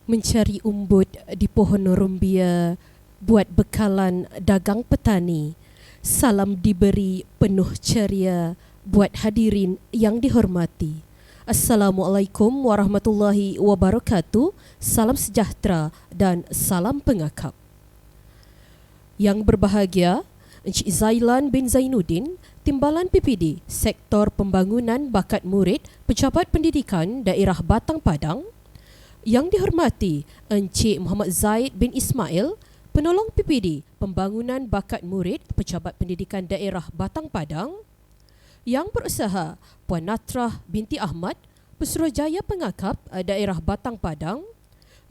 Mencari umbut di pohon rumbia buat bekalan dagang petani. Salam diberi penuh ceria buat hadirin yang dihormati. Assalamualaikum warahmatullahi wabarakatuh. Salam sejahtera dan salam pengakap. Yang berbahagia, Encik Zailan bin Zainuddin, Timbalan PPD, Sektor Pembangunan Bakat Murid, Pejabat Pendidikan Daerah Batang Padang. Yang dihormati Encik Muhammad Zaid bin Ismail, Penolong PPD Pembangunan Bakat Murid, Pejabat Pendidikan Daerah Batang Padang. Yang berusaha Puan Natrah binti Ahmad, Pesuruhjaya Pengakap Daerah Batang Padang.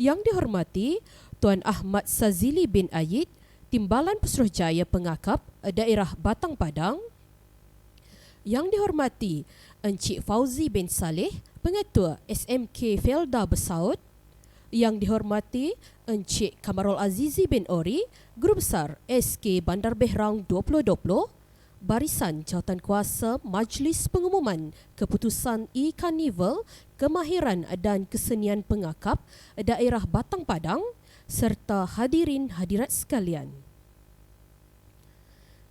Yang dihormati Tuan Ahmad Sazili bin Ayid, Timbalan Pesuruhjaya Pengakap Daerah Batang Padang. Yang dihormati Encik Fauzi bin Saleh, Pengetua SMK Felda Besaut. Yang dihormati Encik Kamarul Azizi bin Ori, Guru Besar SK Bandar Berhang 2020, Barisan Jawatankuasa Majlis Pengumuman Keputusan E-Carnival Kemahiran dan Kesenian Pengakap Daerah Batang Padang, serta hadirin hadirat sekalian.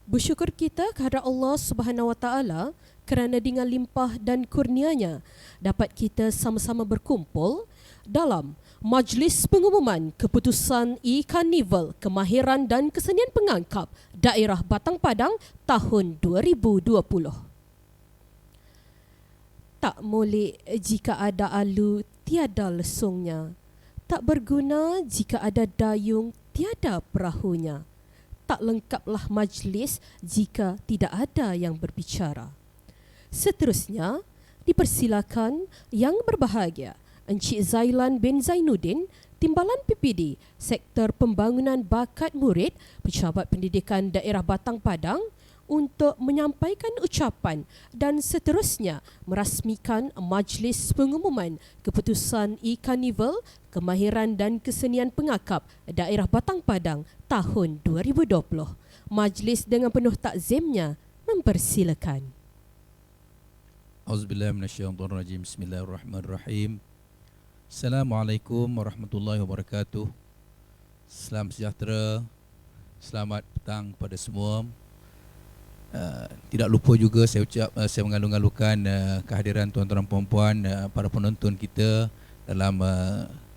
Bersyukur kita kepada Allah Subhanahu Wa Taala kerana dengan limpah dan kurnianya dapat kita sama-sama berkumpul dalam Majlis Pengumuman Keputusan E-Carnival Kemahiran dan Kesenian Pengangkap Daerah Batang Padang tahun 2020. Tak molek jika ada alu tiada lesungnya, tak berguna jika ada dayung tiada perahunya, tak lengkaplah majlis jika tidak ada yang berbicara. Seterusnya, dipersilakan yang berbahagia Encik Zailan bin Zainuddin, Timbalan PPD, Sektor Pembangunan Bakat Murid, Pejabat Pendidikan Daerah Batang Padang untuk menyampaikan ucapan dan seterusnya merasmikan Majlis Pengumuman Keputusan E-Carnival Kemahiran dan Kesenian Pengakap Daerah Batang Padang tahun 2020. Majlis dengan penuh takzimnya mempersilakan. Auzubillahi minasyaitonirrajim. Bismillahirrahmanirrahim. Assalamualaikum warahmatullahi wabarakatuh. Salam sejahtera. Selamat petang kepada semua. Tidak lupa juga saya mengalu-alukan kehadiran tuan-tuan dan puan-puan, para penonton kita dalam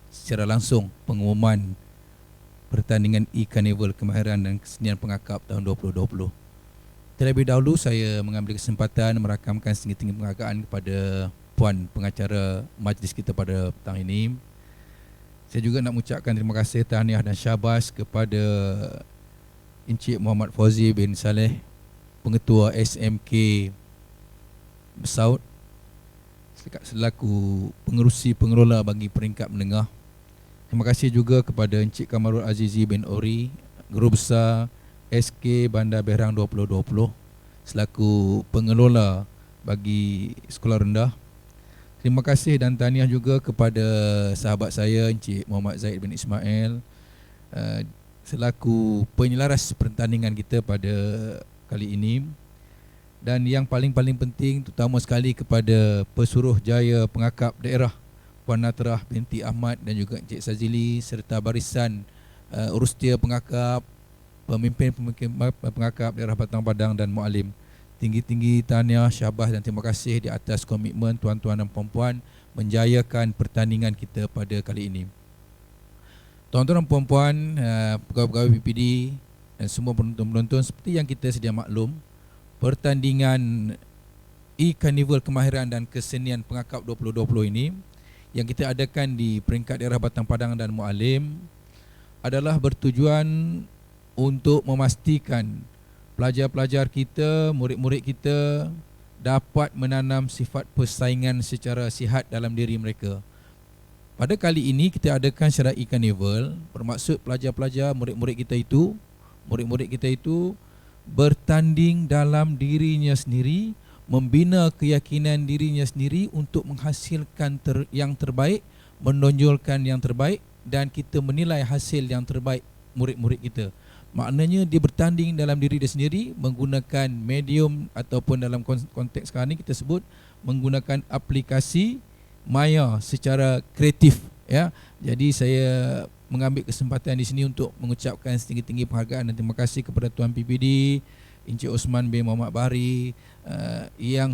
secara langsung pengumuman pertandingan E-Carnival Kemahiran dan Kesenian Pengakap tahun 2020. Terlebih dahulu saya mengambil kesempatan merakamkan setinggi-tinggi penghargaan kepada puan pengacara majlis kita pada petang ini. Saya juga nak mengucapkan terima kasih, tahniah dan syabas kepada Encik Muhammad Fauzi bin Saleh, Pengetua SMK Besaut, selaku pengerusi pengelola bagi peringkat menengah. Terima kasih juga kepada Encik Kamarul Azizi bin Ori, Guru Besar SK Bandar Berhang 2020, selaku pengelola bagi sekolah rendah. Terima kasih dan tahniah juga kepada sahabat saya Encik Muhammad Zaid bin Ismail, selaku penyelaras pertandingan kita pada kali ini. Dan yang paling penting, terutama sekali kepada Pesuruhjaya Pengakap Daerah Puan Natrah binti Ahmad dan juga Encik Sazili, serta barisan Urustia Pengakap, pemimpin pengakap daerah Batang Padang dan mualim. Tinggi-tinggi tahniah, syabas dan terima kasih di atas komitmen tuan-tuan dan puan-puan menjayakan pertandingan kita pada kali ini. Tuan-tuan dan puan-puan, pegawai-pegawai PPD dan semua penonton-penonton, seperti yang kita sedia maklum, pertandingan E-Carnival Kemahiran dan Kesenian Pengakap 2020 ini yang kita adakan di peringkat daerah Batang Padang dan mualim adalah bertujuan untuk memastikan pelajar-pelajar kita, murid-murid kita dapat menanam sifat persaingan secara sihat dalam diri mereka. Pada kali ini kita adakan secara E-Carnival, bermaksud pelajar-pelajar, murid-murid kita itu bertanding dalam dirinya sendiri, membina keyakinan dirinya sendiri untuk menghasilkan yang terbaik, menonjolkan yang terbaik, dan kita menilai hasil yang terbaik murid-murid kita. Maknanya dia bertanding dalam diri dia sendiri menggunakan medium, ataupun dalam konteks sekarang ni kita sebut menggunakan aplikasi maya secara kreatif ya. Jadi saya mengambil kesempatan di sini untuk mengucapkan setinggi-tinggi penghargaan dan terima kasih kepada Tuan PPD Encik Osman bin Muhammad Bahari yang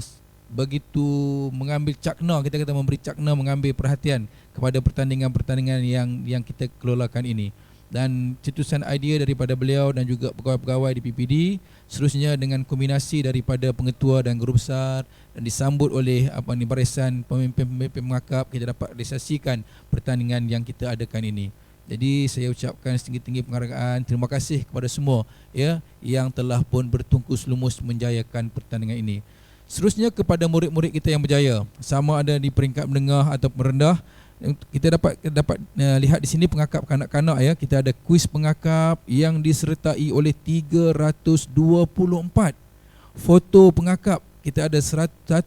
begitu mengambil cakna, kita kata memberi cakna, mengambil perhatian kepada pertandingan-pertandingan yang kita kelolakan ini. Dan cetusan idea daripada beliau dan juga pegawai-pegawai di PPD, seterusnya dengan kombinasi daripada pengetua dan guru besar dan disambut oleh barisan pemimpin-pemimpin mengakap, kita dapat realisasikan pertandingan yang kita adakan ini. Jadi saya ucapkan setinggi-tinggi penghargaan, terima kasih kepada semua ya yang telah pun bertungkus lumus menjayakan pertandingan ini. Seterusnya kepada murid-murid kita yang berjaya, sama ada di peringkat menengah atau rendah, kita dapat lihat di sini pengakap kanak-kanak ya. Kita ada kuis pengakap yang disertai oleh 324 foto pengakap. Kita ada 105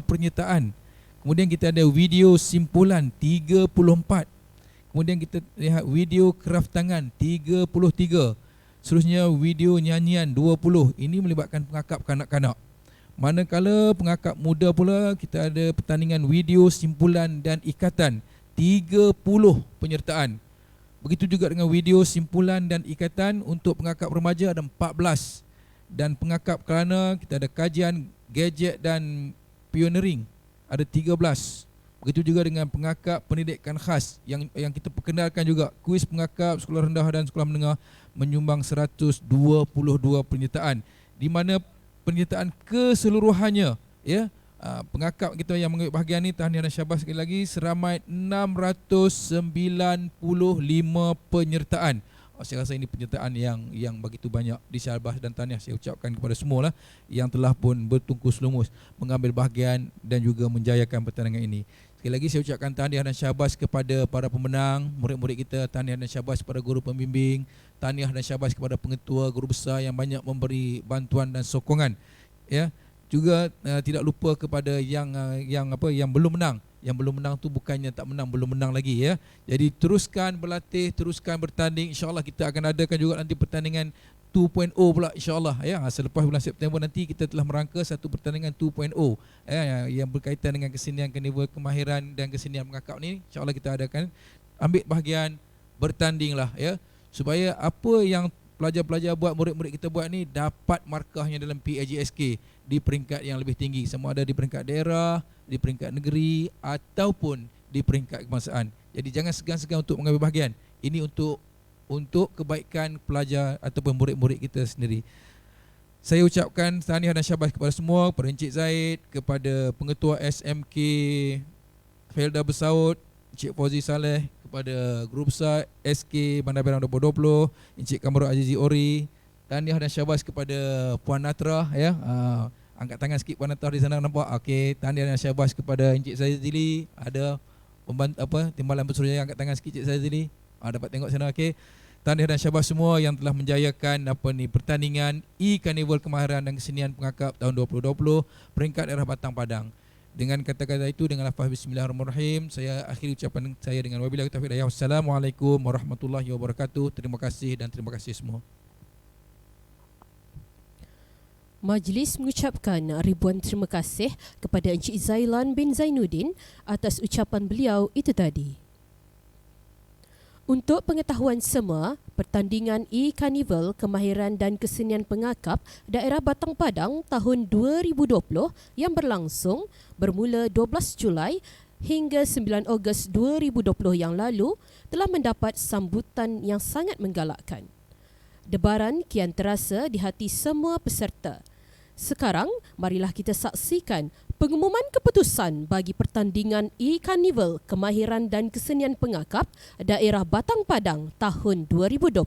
pernyataan. Kemudian kita ada video simpulan 34. Kemudian kita lihat video kraft tangan 33. Seterusnya video nyanyian 20. Ini melibatkan pengakap kanak-kanak. Manakala pengakap muda pula, kita ada pertandingan video simpulan dan ikatan 30 penyertaan. Begitu juga dengan video simpulan dan ikatan untuk pengakap remaja ada 14. Dan pengakap kerana kita ada kajian, gadget dan pioneering ada 13. Begitu juga dengan pengakap pendidikan khas yang kita perkenalkan juga, kuis pengakap sekolah rendah dan sekolah menengah menyumbang 122 penyertaan, di mana penyertaan keseluruhannya ya, pengakap kita yang mengambil bahagian ni, tahniah dan syabas sekali lagi, seramai 695 penyertaan. Saya rasa ini penyertaan yang begitu banyak. Disyabas dan tahniah saya ucapkan kepada semua lah yang telah pun bertungkus lumus mengambil bahagian dan juga menjayakan pertandingan ini. Sekali lagi saya ucapkan tahniah dan syabas kepada para pemenang, murid-murid kita, tahniah dan syabas kepada guru pembimbing, tahniah dan syabas kepada pengetua, guru besar yang banyak memberi bantuan dan sokongan. Ya, juga tidak lupa kepada yang belum menang. Yang belum menang tu bukannya tak menang, belum menang lagi ya. Jadi teruskan berlatih, teruskan bertanding. InsyaAllah kita akan adakan juga nanti pertandingan 2.0 pula insyaAllah ya. Selepas bulan September nanti kita telah merangka satu pertandingan 2.0 ya, yang berkaitan dengan kesenian karnival kemahiran dan kesenian mengakap ni. InsyaAllah kita adakan ambil bahagian, bertandinglah ya, supaya apa yang pelajar-pelajar buat, murid-murid kita buat ni dapat markahnya dalam PAJSK di peringkat yang lebih tinggi, sama ada di peringkat daerah, di peringkat negeri ataupun di peringkat kebangsaan. Jadi jangan segan-segan untuk mengambil bahagian. Ini untuk kebaikan pelajar ataupun murid-murid kita sendiri. Saya ucapkan tahniah dan syabas kepada semua, kepada Encik Zaid, kepada pengetua SMK Felda Bersaut, Encik Fauzi Saleh, kepada guru besar SK Bandar Berang 2020, Encik Kamarul Azizi Ori. Tahniah dan syabas kepada Puan Natra ya. Angkat tangan sikit Puan Natra di sana, nampak. Okey, tahniah dan syabas kepada Encik Zazili. Ada pembantu timbalan bersuruhjaya, angkat tangan sikit Encik Zazili. Dapat tengok sana. Okey. Tahniah dan syabas semua yang telah menjayakan pertandingan e-Karnival Kemahiran dan Kesenian Pengakap tahun 2020 peringkat daerah Batang Padang. Dengan kata-kata itu, dengan lafaz bismillahirrahmanirrahim, saya akhiri ucapan saya dengan wabillahi taufiq wal hidayah. Wassalamualaikum warahmatullahi wabarakatuh. Terima kasih dan terima kasih semua. Majlis mengucapkan ribuan terima kasih kepada Encik Zailan bin Zainuddin atas ucapan beliau itu tadi. Untuk pengetahuan semua, pertandingan e-Karnival Kemahiran dan Kesenian Pengakap Daerah Batang Padang tahun 2020 yang berlangsung bermula 12 Julai hingga 9 Ogos 2020 yang lalu telah mendapat sambutan yang sangat menggalakkan. Debaran kian terasa di hati semua peserta. Sekarang, marilah kita saksikan pengumuman keputusan bagi pertandingan e-Karnival Kemahiran dan Kesenian Pengakap Daerah Batang Padang tahun 2020.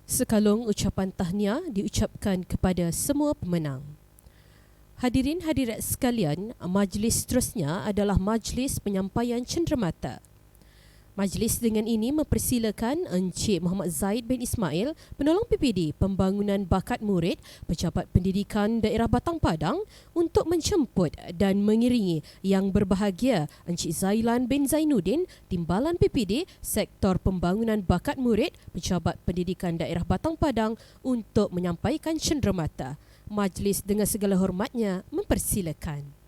Sekalung ucapan tahniah diucapkan kepada semua pemenang. Hadirin hadirat sekalian, majlis seterusnya adalah majlis penyampaian cenderamata. Majlis dengan ini mempersilakan Encik Muhammad Zaid bin Ismail, Penolong PPD Pembangunan Bakat Murid, Pejabat Pendidikan Daerah Batang Padang untuk menjemput dan mengiringi Yang Berbahagia Encik Zailan bin Zainuddin, Timbalan PPD Sektor Pembangunan Bakat Murid, Pejabat Pendidikan Daerah Batang Padang untuk menyampaikan cenderamata. Majlis dengan segala hormatnya mempersilakan.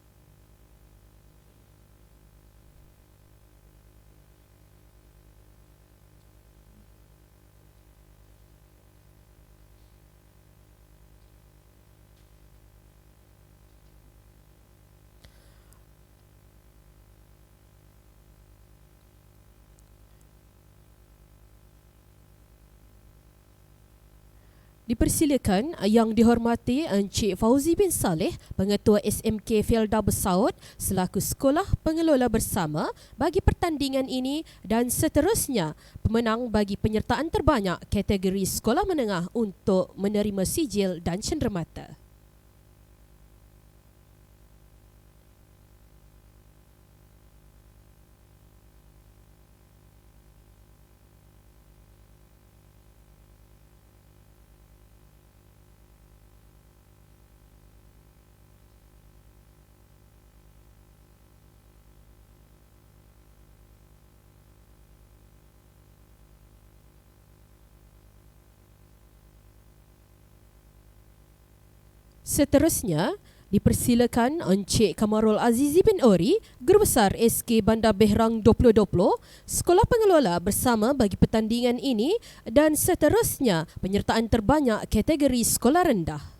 Dipersilakan Yang Dihormati Encik Fauzi bin Saleh, Pengetua SMK Felda Bersaut selaku Sekolah Pengelola Bersama bagi pertandingan ini, dan seterusnya pemenang bagi penyertaan terbanyak kategori sekolah menengah untuk menerima sijil dan cenderamata. Seterusnya, dipersilakan Encik Kamarul Azizi bin Ori, Guru Besar SK Bandar Berhang 2020, Sekolah Pengelola Bersama bagi pertandingan ini, dan seterusnya penyertaan terbanyak kategori sekolah rendah.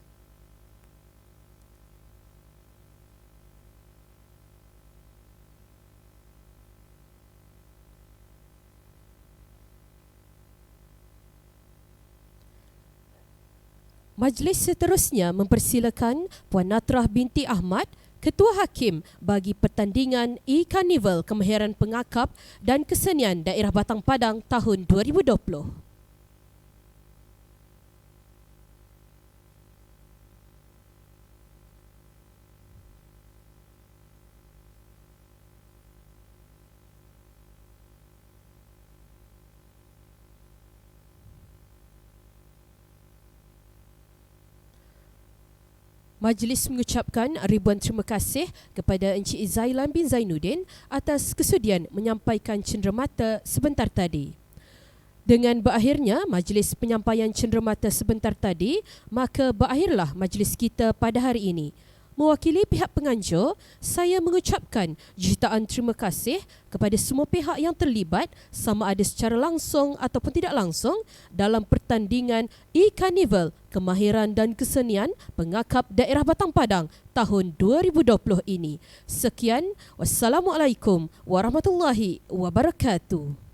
Majlis seterusnya mempersilakan Puan Natrah binti Ahmad, Ketua Hakim bagi pertandingan E-Carnival Kemahiran Pengakap dan Kesenian Daerah Batang Padang tahun 2020. Majlis mengucapkan ribuan terima kasih kepada Encik Zailan bin Zainuddin atas kesudian menyampaikan cenderamata sebentar tadi. Dengan berakhirnya majlis penyampaian cenderamata sebentar tadi, maka berakhirlah majlis kita pada hari ini. Mewakili pihak penganjur, saya mengucapkan jutaan terima kasih kepada semua pihak yang terlibat sama ada secara langsung ataupun tidak langsung dalam pertandingan E-Carnival Kemahiran dan Kesenian Pengakap Daerah Batang Padang tahun 2020 ini. Sekian, wassalamualaikum warahmatullahi wabarakatuh.